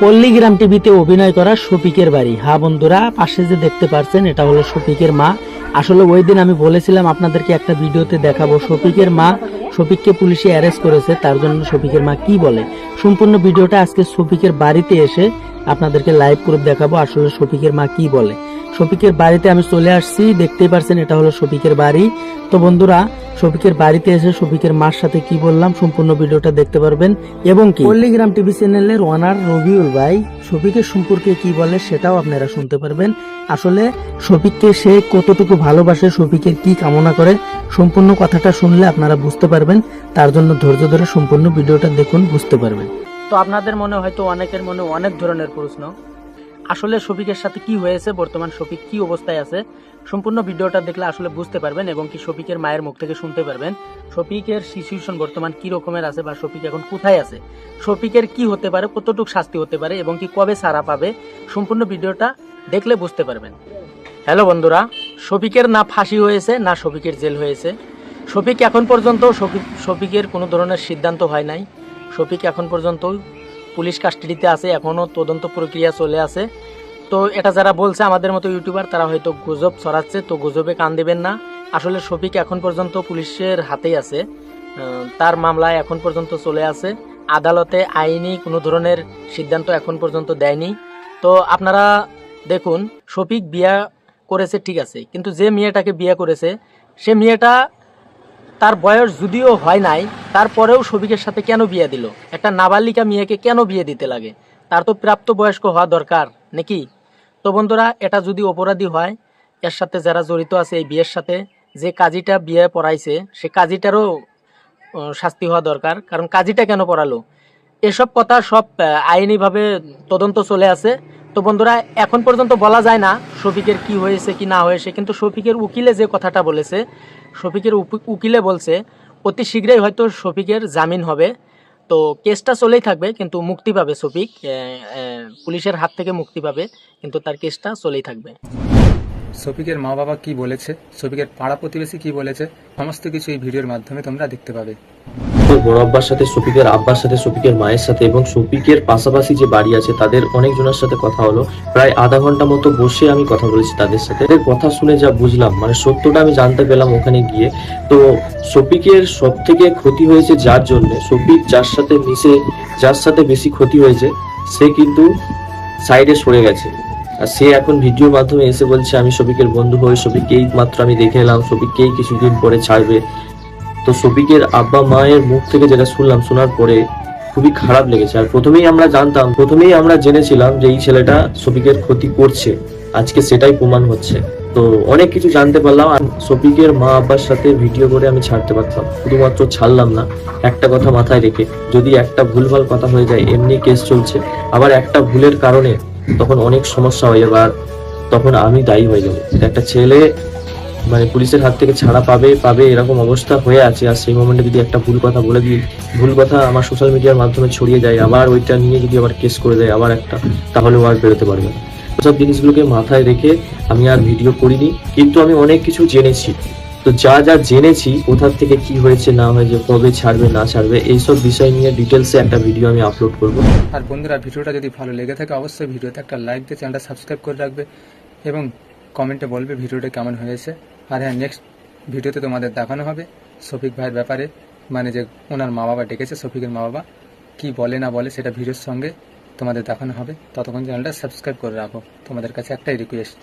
পল্লীগ্রাম টিভিতে অভিনয় করা শফিকের বাড়ি। হ্যাঁ বন্ধুরা, পাশে যে দেখতে পাচ্ছেন এটা হলো শফিকের মা। আসলে ওই দিন আমি বলেছিলাম আপনাদেরকে একটা ভিডিওতে দেখাবো শফিকের মা, শফিককে পুলিশে অ্যারেস্ট করেছে, তার জন্য শফিকের মা কি বলে। সম্পূর্ণ ভিডিওটা আজকে শফিকের বাড়িতে এসে আপনাদেরকে লাইভ করে দেখাবো আসলে শফিকের মা কি বলে। শফিকের বাড়িতে আমি চলে আসছি, দেখতেই পারছেন এটা হলো শফিকের বাড়ি। তো বন্ধুরা, শফিকের বাড়িতে এসে শফিকের মার সাথে কি বললাম সম্পূর্ণ ভিডিওটা দেখতে পারবেন। এবং কি পল্লীগ্রাম টিভি চ্যানেলের ওনার রবিউল ভাই শফিকের সম্পর্কে কি বলে সেটাও আপনারা শুনতে পারবেন। আসলে শফিককে সে কতটুকু ভালোবাসে, শফিকের কি কামনা করে, সম্পূর্ণ কথাটা শুনলে আপনারা বুঝতে পারবেন। তার জন্য ধৈর্য ধরে সম্পূর্ণ ভিডিওটা দেখুন, বুঝতে পারবেন। তো আপনাদের মনে হয়তো অনেকের মনে অনেক ধরনের প্রশ্ন, আসলে শফিকের সাথে কি হয়েছে, বর্তমান শফিক কি অবস্থায় আছে, সম্পূর্ণ ভিডিওটা দেখলে আসলে বুঝতে পারবেন। এবং কি শফিকের মায়ের মুখ থেকে শুনতে পারবেন শফিকের সিচুয়েশন বর্তমান কি রকমের আছে, বা শফিক এখন কোথায় আছে, শফিকের কি হতে পারে, কতটুকু শাস্তি হতে পারে, এবং কি কবে ছাড়া পাবে, সম্পূর্ণ ভিডিওটা দেখলে বুঝতে পারবেন। হ্যালো বন্ধুরা, শফিকের না ফাঁসি হয়েছে না শফিকের জেল হয়েছে। শফিক এখন পর্যন্ত শফিকের কোনো ধরনের সিদ্ধান্ত হয় নাই। শফিক এখন পর্যন্ত পুলিশ কাস্টাডিতে আছে, এখনও তদন্ত প্রক্রিয়া চলে আছে। তো এটা যারা বলছে আমাদের মতো ইউটিউবার, তারা হয়তো গুজব ছড়াচ্ছে, তো গুজবে কান দেবেন না। আসলে শফিক এখন পর্যন্ত পুলিশের হাতেই আছে, তার মামলায় এখন পর্যন্ত চলে আছে। আদালতে আইনি কোনো ধরনের সিদ্ধান্ত এখন পর্যন্ত দেয়নি। তো আপনারা দেখুন, শফিক বিয়া করেছে ঠিক আছে, কিন্তু যে মেয়েটাকে বিয়ে করেছে সে মেয়েটা, তার বয়স যদিও হয় নাই, তারপরেও শফিকের সাথে কেন বিয়ে দিল? একটা নাবালিকা মেয়েকে কেন বিয়ে দিতে লাগে? তার তো প্রাপ্তবয়স্ক হওয়া দরকার নাকি? তো বন্ধুরা, এটা যদি অপরাধী হয়, এর সাথে যারা জড়িত আছে এই বিয়ের সাথে, যে কাজীটা বিয়ে পড়াইছে সে কাজীটারও শাস্তি হওয়া দরকার। কারণ কাজীটা কেন পড়ালো, এসব কথা সব আইনিভাবে তদন্ত চলে আছে। তো বন্ধুরা, এখন পর্যন্ত বলা যায় না শফিকের কি হয়েছে কি না হয়েছে, কিন্তু শফিকের উকিলে যে কথাটা বলেছে, শফিকের উকিলে বলছে অতি শীঘ্রই হয়তো শফিকের জামিন হবে। তো কেসটা চলেই থাকবে, কিন্তু মুক্তি পাবে শফিক, পুলিশের হাত থেকে মুক্তি পাবে, কিন্তু তার কেসটা চলেই থাকবে। শফিকের মা বাবা কি বলেছে, শফিকের পাড়া প্রতিবেশী কি বলেছে, সমস্ত কিছু এই ভিডিওর মাধ্যমে তোমরা দেখতে পাবে। বড় আব্বার সাথে, শফিকের আব্বার সাথে, শফিকের মায়ের সাথে এবং শফিকের পাশাপাশি যে বাড়ি আছে তাদের অনেকজনের সাথে কথা হলো। প্রায় আধা ঘন্টা মতো বসে আমি কথা বলেছি তাদের সাথে। এদের কথা শুনে যা বুঝলাম, মানে সত্যটা আমি জানতে পেলাম ওখানে গিয়ে। তো শফিকের সব থেকে ক্ষতি হয়েছে যার জন্য, শফিক যার সাথে মিশে, যার সাথে বেশি ক্ষতি হয়েছে, সে কিন্তু সাইডে সরে গেছে। আর সে এখন ভিডিওর মাধ্যমে এসে বলছে আমি শফিকের বন্ধু হই, শফিককেই মাত্র আমি দেখে এলাম, শফিককেই কিছুদিন পরে ছাড়বে। তো শফিকের আব্বা মায়ের মুখ থেকে যেটা শুনলাম, শোনার পরে খুবই খারাপ লেগেছে। আর প্রথমেই আমরা জেনেছিলাম যে এই ছেলেটা শফিকের ক্ষতি করছে, আজকে সেটাই প্রমাণ হচ্ছে। তো অনেক কিছু জানতে পারলাম। আর শফিকের মা আব্বার সাথে ভিডিও করে আমি ছাড়তে পারতাম, শুধুমাত্র ছাড়লাম না একটা কথা মাথায় রেখে, যদি একটা ভুলভাল কথা হয়ে যায়, এমনি কেস চলছে, আবার একটা ভুলের কারণে তখন অনেক সমস্যা হয়ে যাবে, আর তখন আমি দায়ী হয়ে যাবো। একটা ছেলে মানে পুলিশের হাত থেকে ছাড়া পাবে এরকম অবস্থা হয়ে আছে, আর সেই মোমেন্টে যদি একটা ভুল কথা বলে দিই, ভুল কথা আমার সোশ্যাল মিডিয়ার মাধ্যমে ছড়িয়ে যায়, আবার ওইটা নিয়ে যদি আবার কেস করে দেয় আবার একটা, তাহলে ও আর বেরোতে পারবে না। সব জিনিসগুলোকে মাথায় রেখে আমি আর ভিডিও করিনি, কিন্তু আমি অনেক কিছু জেনেছি। তো যা যা জেনেছি, কোথা থেকে কি হয়েছে না হয়েছে, কবে ছাড়বে না ছাড়বে, এইসব বিষয় নিয়ে ডিটেলসে একটা ভিডিও আমি আপলোড করব। আর বন্ধুরা, ভিডিওটা যদি ভালো লেগে থাকে অবশ্যই ভিডিওতে একটা লাইক দিয়ে চ্যানেলটা সাবস্ক্রাইব করে রাখবে এবং কমেন্টে বলবে ভিডিওটা কেমন হয়েছে। আর হ্যাঁ, নেক্সট ভিডিওতে তোমাদের দেখানো হবে শফিক ভাইয়ের ব্যাপারে, মানে যে ওনার মা বাবা ডেকেছে, শফিকের মা বাবা কি বলে না বলে সেটা ভিডিওর সঙ্গে তোমাদের দেখানো হবে। ততক্ষণ চ্যানেলটা সাবস্ক্রাইব করে রাখো, তোমাদের কাছে একটাই রিকোয়েস্ট।